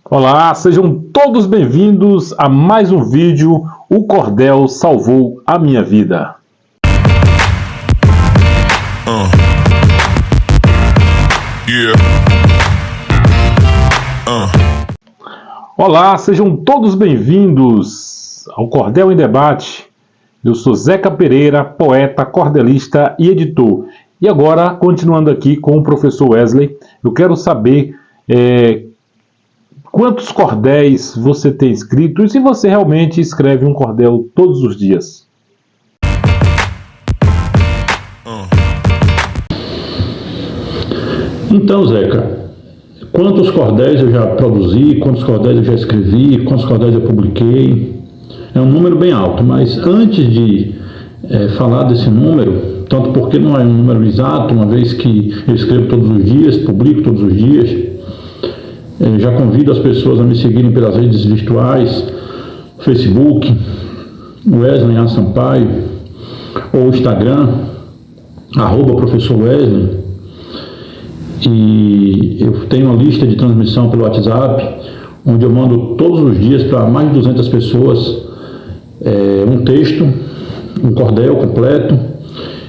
Olá, sejam todos bem-vindos a mais um vídeo. O cordel salvou a minha vida. Olá, sejam todos bem-vindos ao Cordel em Debate. Eu sou Zeca Pereira, poeta, cordelista e editor. E agora, continuando aqui com o professor Wesley, eu quero saber quantos cordéis você tem escrito e se você realmente escreve um cordel todos os dias. Então, Zeca, quantos cordéis eu já produzi, quantos cordéis eu já escrevi, quantos cordéis eu publiquei? É um número bem alto, mas antes de falar desse número, tanto porque não é um número exato, uma vez que eu escrevo todos os dias, publico todos os dias, já convido as pessoas a me seguirem pelas redes virtuais, Facebook, Wesley A. Sampaio, ou Instagram, @professor Wesley. E eu tenho uma lista de transmissão pelo WhatsApp, onde eu mando todos os dias para mais de 200 pessoas um texto, um cordel completo,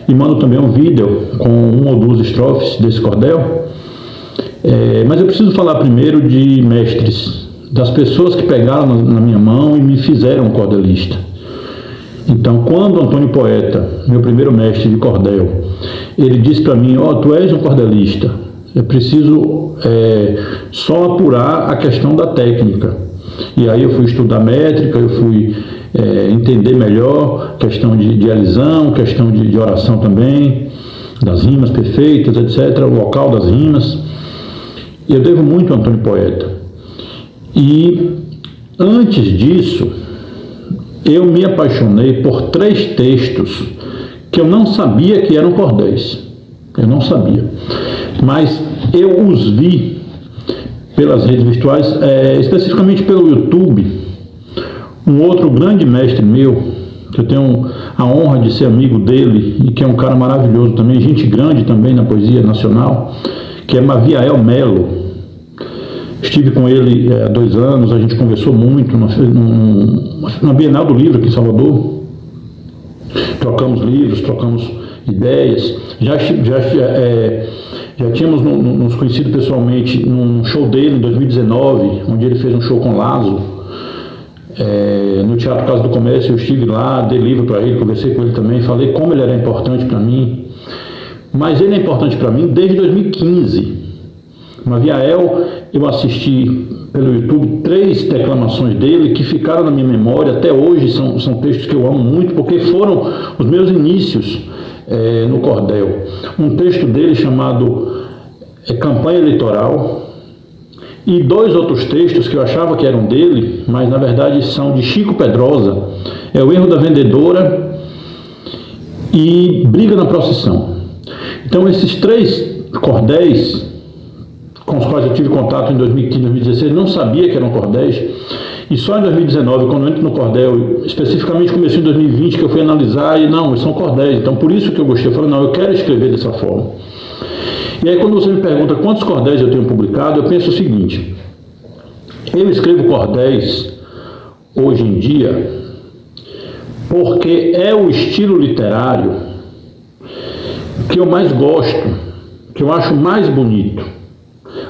e mando também um vídeo com 1 ou 2 estrofes desse cordel. Mas eu preciso falar primeiro de mestres, das pessoas que pegaram na minha mão e me fizeram um cordelista. Então, quando Antônio Poeta, meu primeiro mestre de cordel, ele disse para mim: tu és um cordelista, eu preciso só apurar a questão da técnica. E aí eu fui estudar métrica, eu fui entender melhor questão de alisão, questão de oração também, das rimas perfeitas, etc., o local das rimas. Eu devo muito a Antônio Poeta. E antes disso, eu me apaixonei por 3 textos que eu não sabia que eram cordéis. Eu não sabia. Mas eu os vi pelas redes virtuais, especificamente pelo YouTube. Um outro grande mestre meu, que eu tenho a honra de ser amigo dele, e que é um cara maravilhoso também, gente grande também na poesia nacional, que é Maviael Melo. Estive com ele há 2 anos, a gente conversou muito na Bienal do Livro aqui em Salvador. Trocamos livros, trocamos ideias. Já tínhamos nos conhecido pessoalmente num show dele em 2019, onde ele fez um show com Lazo, no Teatro Casa do Comércio. Eu estive lá, dei livro para ele, conversei com ele também, falei como ele era importante para mim. Mas ele é importante para mim desde 2015. Maviael, eu assisti pelo YouTube 3 declamações dele que ficaram na minha memória até hoje. São textos que eu amo muito, porque foram os meus inícios no cordel. Um texto dele chamado Campanha Eleitoral, e 2 outros textos que eu achava que eram dele, mas na verdade são de Chico Pedrosa. É O Erro da Vendedora e Briga na Procissão. Então, esses 3 cordéis com os quais eu tive contato em 2015, 2016, não sabia que eram cordéis, e só em 2019, quando eu entro no cordel, especificamente comecei em 2020, que eu fui analisar e não, são cordéis. Então, por isso que eu gostei, eu falei, não, eu quero escrever dessa forma. E aí, quando você me pergunta quantos cordéis eu tenho publicado, eu penso o seguinte: eu escrevo cordéis hoje em dia porque é o estilo literário que eu mais gosto, que eu acho mais bonito.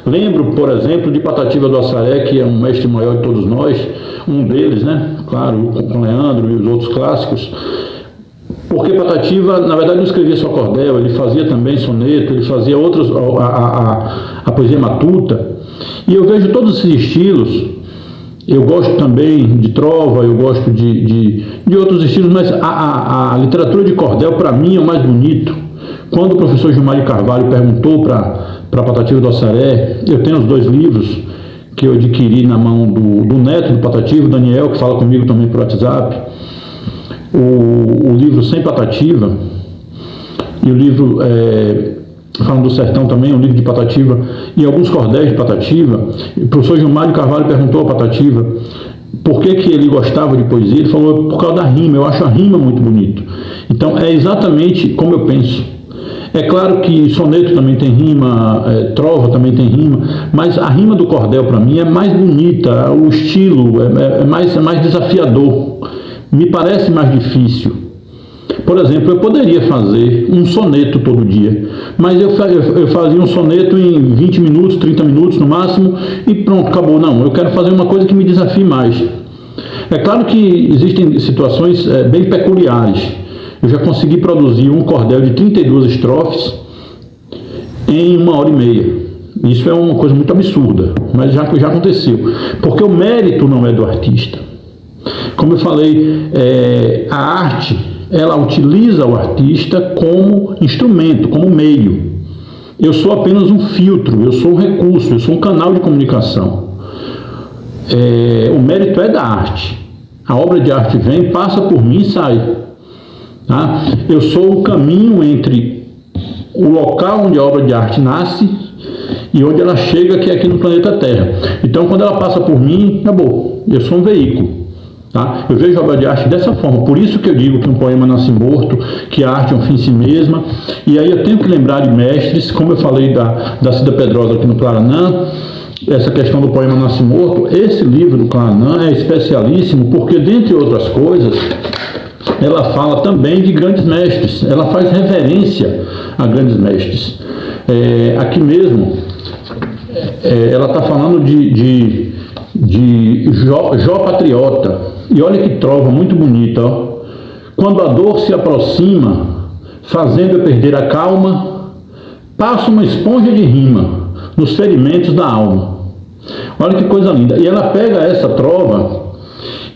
Lembro, por exemplo, de Patativa do Assaré, que é um mestre maior de todos nós, um deles, né? Claro, com Leandro e os outros clássicos. Porque Patativa, na verdade, não escrevia só cordel, ele fazia também soneto, ele fazia outros, a poesia matuta. E eu vejo todos esses estilos. Eu gosto também de trova, eu gosto de outros estilos, mas a literatura de cordel, para mim, é o mais bonito. Quando o professor Gilmar de Carvalho perguntou para Patativa do Assaré, eu tenho os 2 livros que eu adquiri na mão do neto do Patativa, Daniel, que fala comigo também por WhatsApp, o livro Sem Patativa, e o livro Falando do Sertão também, um livro de Patativa, e alguns cordéis de Patativa. O professor Gilmar de Carvalho perguntou a Patativa por que ele gostava de poesia. Ele falou: por causa da rima, eu acho a rima muito bonito. Então é exatamente como eu penso. É claro que soneto também tem rima, trova também tem rima, mas a rima do cordel para mim é mais bonita, o estilo é mais desafiador, me parece mais difícil. Por exemplo, eu poderia fazer um soneto todo dia, mas eu fazia um soneto em 20 minutos, 30 minutos no máximo e pronto, acabou. Não, eu quero fazer uma coisa que me desafie mais. É claro que existem situações bem peculiares. Eu já consegui produzir um cordel de 32 estrofes em 1h30. Isso é uma coisa muito absurda, mas já aconteceu. Porque o mérito não é do artista. Como eu falei, a arte, ela utiliza o artista como instrumento, como meio. Eu sou apenas um filtro, eu sou um recurso, eu sou um canal de comunicação. O mérito é da arte. A obra de arte vem, passa por mim e sai. Tá? Eu sou o caminho entre o local onde a obra de arte nasce e onde ela chega, que é aqui no planeta Terra. Então, quando ela passa por mim, acabou. Eu sou um veículo. Tá? Eu vejo a obra de arte dessa forma. Por isso que eu digo que um poema nasce morto, que a arte é um fim em si mesma. E aí eu tenho que lembrar de mestres, como eu falei da Cida Pedrosa aqui no Claranã, essa questão do poema nasce morto. Esse livro do Claranã é especialíssimo porque, dentre outras coisas, ela fala também de grandes mestres, ela faz reverência a grandes mestres. Aqui mesmo, ela está falando de Jó patriota, e olha que trova muito bonita, ó. Quando a dor se aproxima, fazendo eu perder a calma, passo uma esponja de rima nos ferimentos da alma. Olha que coisa linda. E ela pega essa trova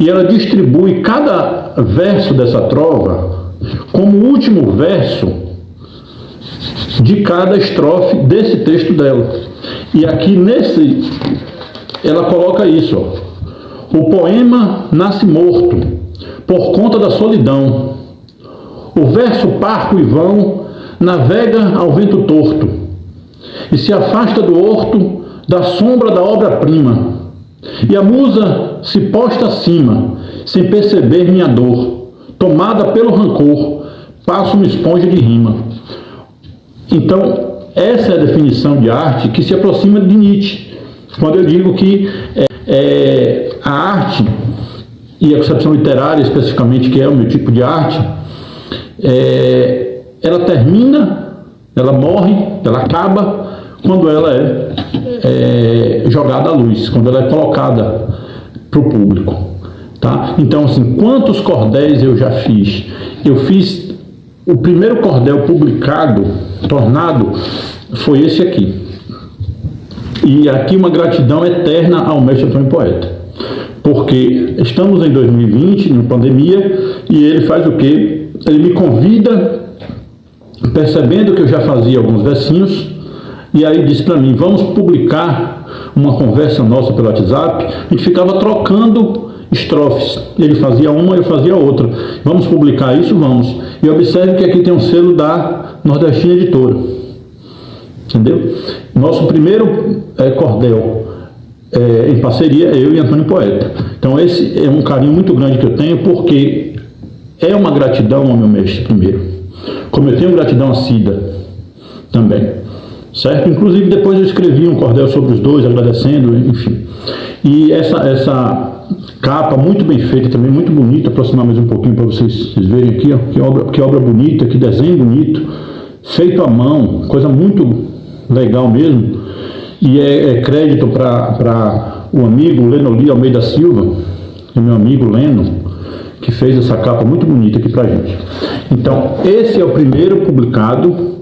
e ela distribui cada verso dessa trova como o último verso de cada estrofe desse texto dela. E aqui ela coloca isso, ó. O poema nasce morto por conta da solidão. O verso parco e vão navega ao vento torto e se afasta do horto da sombra da obra-prima. E a musa se posta acima, sem perceber minha dor. Tomada pelo rancor, passo uma esponja de rima. Então, essa é a definição de arte que se aproxima de Nietzsche. Quando eu digo que a arte, e a concepção literária especificamente, que é o meu tipo de arte, ela termina, ela morre, ela acaba quando ela é jogada à luz, quando ela é colocada para o público. Tá? Então, assim, quantos cordéis eu já fiz? Eu fiz o primeiro cordel publicado, tornado, foi esse aqui. E aqui uma gratidão eterna ao mestre Antônio Poeta, porque estamos em 2020, na pandemia, e ele faz o quê? Ele me convida, percebendo que eu já fazia alguns versinhos, e aí disse para mim, vamos publicar uma conversa nossa pelo WhatsApp. A gente ficava trocando estrofes, ele fazia uma, eu fazia outra. Vamos publicar isso? Vamos. E observe que aqui tem um selo da Nordestina Editora, entendeu? Nosso primeiro cordel em parceria, eu e Antônio Poeta. Então esse é um carinho muito grande que eu tenho, porque é uma gratidão ao meu mestre primeiro, como eu tenho gratidão a Cida também, certo? Inclusive depois eu escrevi um cordel sobre os dois, agradecendo, enfim. E essa capa muito bem feita também, muito bonita, aproximar mais um pouquinho para vocês verem aqui, ó, que obra bonita, que desenho bonito, feito à mão, coisa muito legal mesmo. E é crédito para o amigo Lenoli Almeida Silva, que é meu amigo Leno, que fez essa capa muito bonita aqui pra gente. Então, esse é o primeiro publicado,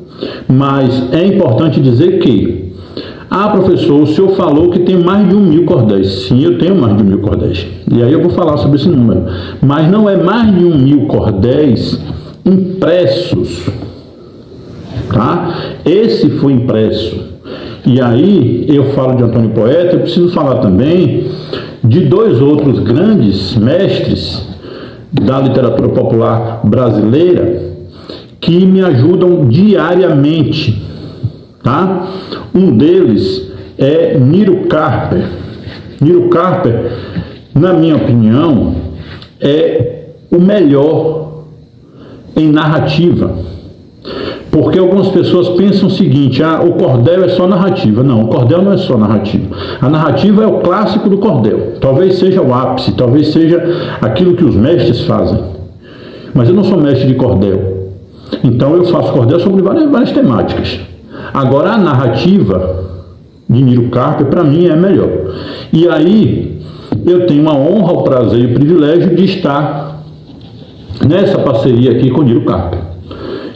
mas é importante dizer que, professor, o senhor falou que tem mais de 1.000 cordéis. Sim, eu tenho mais de 1.000 cordéis. E aí eu vou falar sobre esse número. Mas não é mais de 1.000 cordéis impressos, tá? Esse foi impresso. E aí eu falo de Antônio Poeta, eu preciso falar também de dois outros grandes mestres da literatura popular brasileira que me ajudam diariamente, tá? Um deles é Niro Carper. Niro Carper, na minha opinião, é o melhor em narrativa, Porque algumas pessoas pensam o seguinte: o cordel é só narrativa. Não, o cordel não é só narrativa. A narrativa é o clássico do cordel. Talvez seja o ápice, talvez seja aquilo que os mestres fazem. Mas eu não sou mestre de cordel. Então eu faço cordel sobre várias temáticas. Agora a narrativa de Niro Carpe, para mim, é melhor. E aí eu tenho a honra, o prazer e o privilégio de estar nessa parceria aqui com Niro Carpe.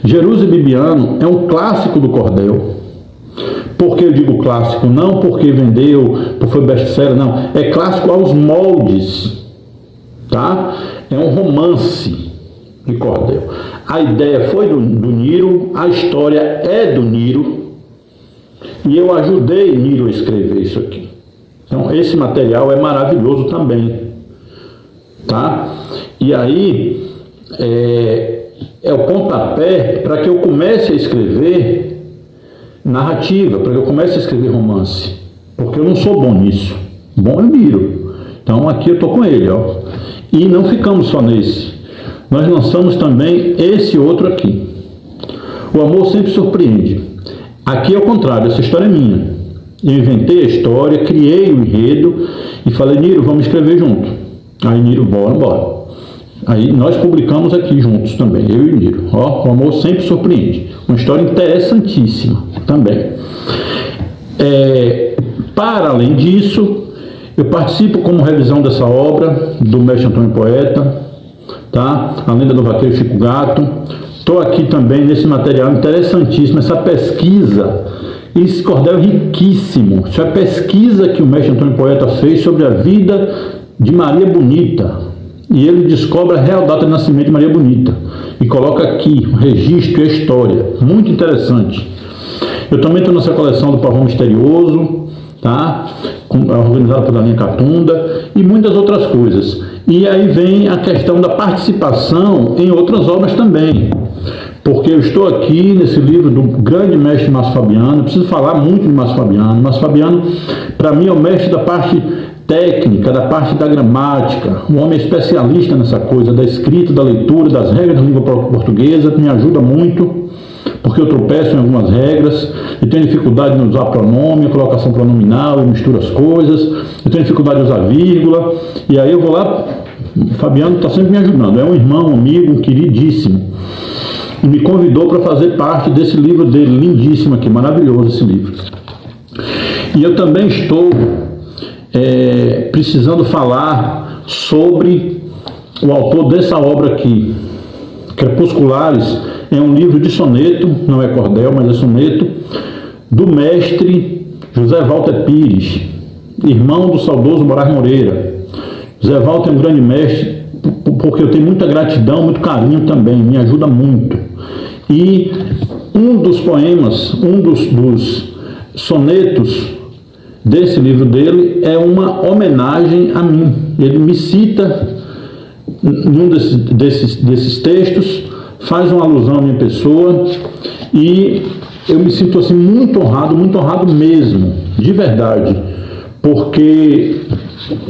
Jerusa e Bibiano é um clássico do cordel. Por que eu digo clássico? Não porque vendeu, porque foi best-seller, não. É clássico aos moldes, tá? É um romance de cordel. A ideia foi do Niro, a história é do Niro, e eu ajudei Niro a escrever isso aqui. Então, esse material é maravilhoso também, tá? E aí, é o pontapé para que eu comece a escrever narrativa, para que eu comece a escrever romance, porque eu não sou bom nisso. Bom é o Niro. Então, aqui eu estou com ele, ó. E não ficamos só nesse. Nós lançamos também esse outro aqui. O Amor Sempre Surpreende. Aqui é o contrário, essa história é minha. Eu inventei a história, criei o enredo e falei: Niro, vamos escrever junto. Aí Niro, bora. Aí nós publicamos aqui juntos também, eu e o Niro. Ó, O Amor Sempre Surpreende. Uma história interessantíssima também. Para além disso, eu participo como revisão dessa obra do mestre Antônio Poeta, tá? A Lenda do Vaqueiro Chico Gato. Estou aqui também nesse material interessantíssimo, essa pesquisa. Esse cordel é riquíssimo. Isso é a pesquisa que o mestre Antônio Poeta fez sobre a vida de Maria Bonita. E ele descobre a real data de nascimento de Maria Bonita. E coloca aqui o registro e a história. Muito interessante. Eu também estou nessa coleção do Pavão Misterioso, tá? Organizada pela linha Catunda. E muitas outras coisas. E aí vem a questão da participação em outras obras também. Porque eu estou aqui nesse livro do grande mestre Márcio Fabiano. Eu preciso falar muito de Márcio Fabiano. Márcio Fabiano, para mim, é o mestre da parte técnica, da parte da gramática, um homem especialista nessa coisa, da escrita, da leitura, das regras da língua portuguesa, me ajuda muito, porque eu tropeço em algumas regras, eu tenho dificuldade em usar pronome, a colocação pronominal, eu misturo as coisas, eu tenho dificuldade em usar vírgula, e aí eu vou lá, o Fabiano está sempre me ajudando, é um irmão, um amigo, um queridíssimo, e me convidou para fazer parte desse livro dele, lindíssimo aqui, maravilhoso esse livro. E eu também estou precisando falar sobre o autor dessa obra aqui. Crepusculares é um livro de soneto, não é cordel, mas é soneto, do mestre José Walter Pires, irmão do saudoso Moraes Moreira. José Walter é um grande mestre, porque eu tenho muita gratidão, muito carinho também, me ajuda muito. E um dos poemas, um dos sonetos desse livro dele é uma homenagem a mim. Ele me cita em um desses textos, faz uma alusão à minha pessoa, e eu me sinto assim muito honrado mesmo, de verdade, porque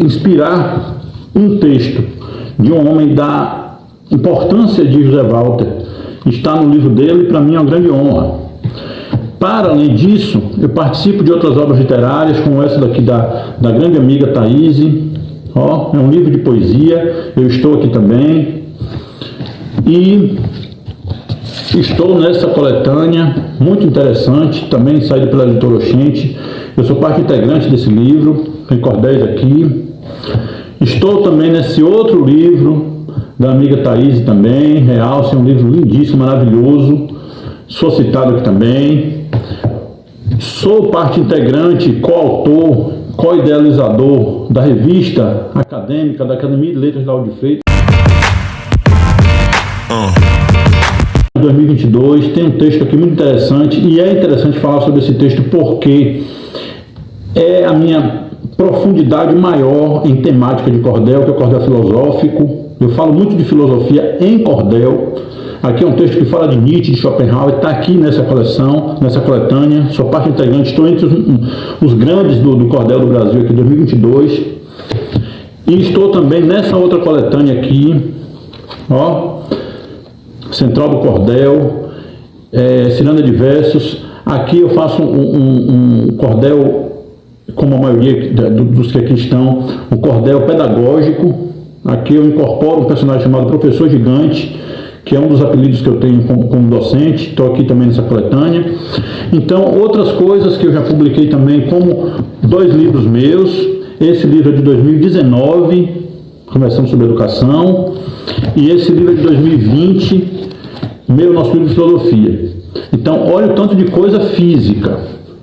inspirar um texto de um homem da importância de José Walter está no livro dele, para mim é uma grande honra. Para além disso, eu participo de outras obras literárias, como essa daqui da grande amiga Thaís. Ó, é um livro de poesia, eu estou aqui também. E estou nessa coletânea, muito interessante, também saída pela editora Oxente. Eu sou parte integrante desse livro, tem cordéis aqui. Estou também nesse outro livro da amiga Thaís também, Realce, é um livro lindíssimo, maravilhoso. Sou citado aqui também. Sou parte integrante, coautor, co-idealizador da revista acadêmica da Academia de Letras de Lauro de Freitas. 2022, tem um texto aqui muito interessante, e é interessante falar sobre esse texto porque é a minha profundidade maior em temática de cordel, que é o cordel filosófico. Eu falo muito de filosofia em cordel. Aqui é um texto que fala de Nietzsche, de Schopenhauer, está aqui nessa coleção, nessa coletânea. Sou parte integrante, estou entre os grandes do cordel do Brasil aqui, 2022. E estou também nessa outra coletânea aqui, ó, Central do Cordel. ciranda de versos. Aqui eu faço um cordel, como a maioria dos que aqui estão, um cordel pedagógico. Aqui eu incorporo um personagem chamado Professor Gigante, que é um dos apelidos que eu tenho como docente. Estou aqui também nessa coletânea. Então, outras coisas que eu já publiquei também, como 2 livros meus. Esse livro é de 2019, conversando sobre educação, e esse livro é de 2020, nosso livro de filosofia. Então, olha o tanto de coisa física.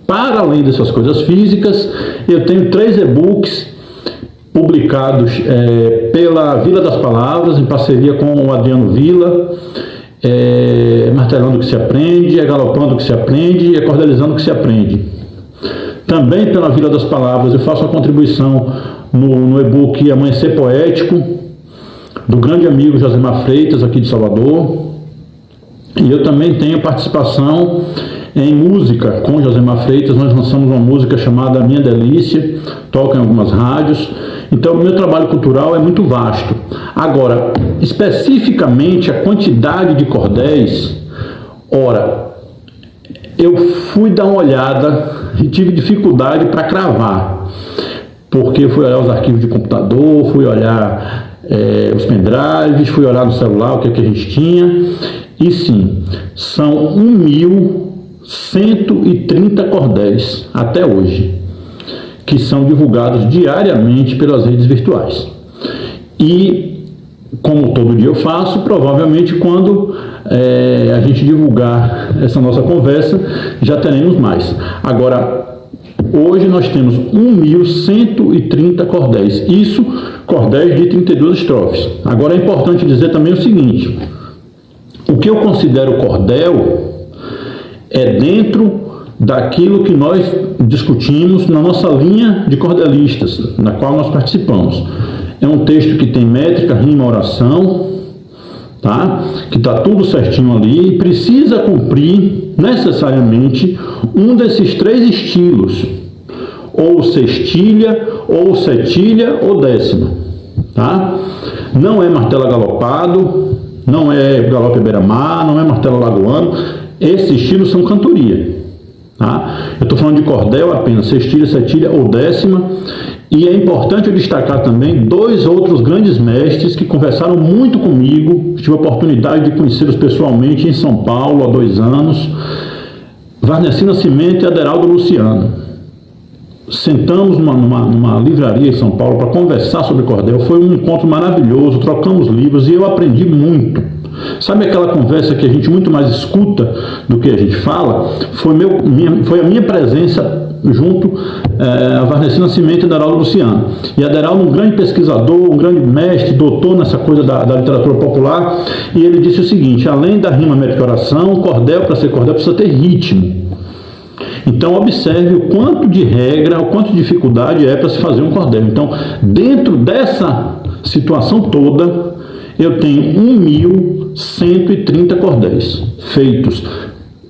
Para além dessas coisas físicas, eu tenho 3 e-books publicados pela Vila das Palavras, em parceria com o Adriano Vila. Martelando o que se aprende, galopando o que se aprende e cordelizando o que se aprende. Também pela Vila das Palavras eu faço a contribuição no e-book Amanhecer Poético, do grande amigo Josemar Freitas, aqui de Salvador. E eu também tenho participação em música com Josemar Freitas. Nós lançamos uma música chamada Minha Delícia, toca em algumas rádios. Então, o meu trabalho cultural é muito vasto. Agora, especificamente a quantidade de cordéis, eu fui dar uma olhada e tive dificuldade para cravar, porque eu fui olhar os arquivos de computador, fui olhar os pendrives, fui olhar no celular o que a gente tinha, e sim, são 1.130 cordéis até hoje, que são divulgados diariamente pelas redes virtuais. E, como todo dia eu faço, provavelmente quando a gente divulgar essa nossa conversa, já teremos mais. Agora, hoje nós temos 1.130 cordéis. Isso, cordéis de 32 estrofes. Agora é importante dizer também o seguinte: o que eu considero cordel é dentro daquilo que nós discutimos na nossa linha de cordelistas, na qual nós participamos. É um texto que tem métrica, rima, oração, tá? Que está tudo certinho ali e precisa cumprir necessariamente um desses 3 estilos, ou sextilha, ou setilha, ou décima, tá? Não é martelo galopado, não é galope beira-mar, não é martelo lagoano. Esses estilos são cantoria, tá? Eu estou falando de cordel apenas, sextilha, setilha ou décima. E é importante eu destacar também 2 outros grandes mestres que conversaram muito comigo. Tive a oportunidade de conhecê-los pessoalmente em São Paulo há 2 anos. Varnesi Nascimento e Aderaldo Luciano. Sentamos numa livraria em São Paulo para conversar sobre cordel. Foi um encontro maravilhoso, trocamos livros e eu aprendi muito. Sabe aquela conversa que a gente muito mais escuta do que a gente fala? Foi a minha presença junto a Varnesi Nascimento e Aderaldo Luciano. E Aderaldo, um grande pesquisador, um grande mestre, doutor nessa coisa da literatura popular, e ele disse o seguinte: além da rima, métrica e oração, o cordel, para ser cordel, precisa ter ritmo. Então observe o quanto de regra, o quanto de dificuldade é para se fazer um cordel. Então, dentro dessa situação toda, eu tenho 1.130 cordéis feitos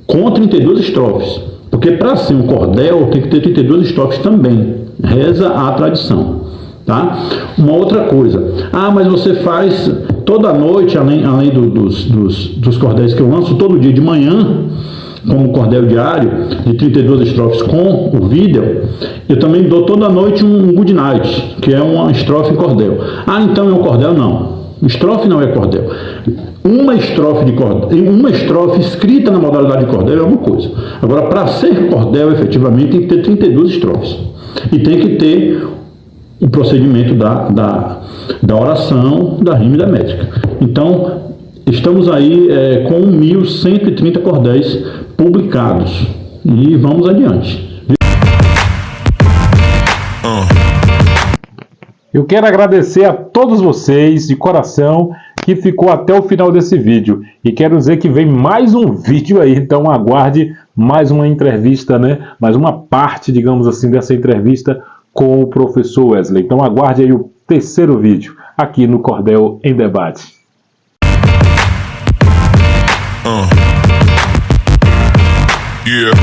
com 32 estrofes. Porque para ser um cordel tem que ter 32 estrofes também. Reza a tradição. Tá? Uma outra coisa. Mas você faz toda noite, além dos cordéis que eu lanço, todo dia de manhã, como cordel diário, de 32 estrofes com o vídeo, eu também dou toda noite um good night, que é uma estrofe em cordel. Então é um cordel? Não. Estrofe não é cordel. Uma estrofe escrita na modalidade de cordel é uma coisa. Agora, para ser cordel, efetivamente, tem que ter 32 estrofes. E tem que ter o procedimento da oração, da rima e da métrica. Então, estamos aí com 1.130 cordéis publicados. E vamos adiante. Eu quero agradecer a todos vocês de coração que ficou até o final desse vídeo. E quero dizer que vem mais um vídeo aí, então aguarde mais uma entrevista, né? Mais uma parte, digamos assim, dessa entrevista com o professor Wesley. Então aguarde aí o 3º vídeo aqui no Cordel em Debate. Yeah.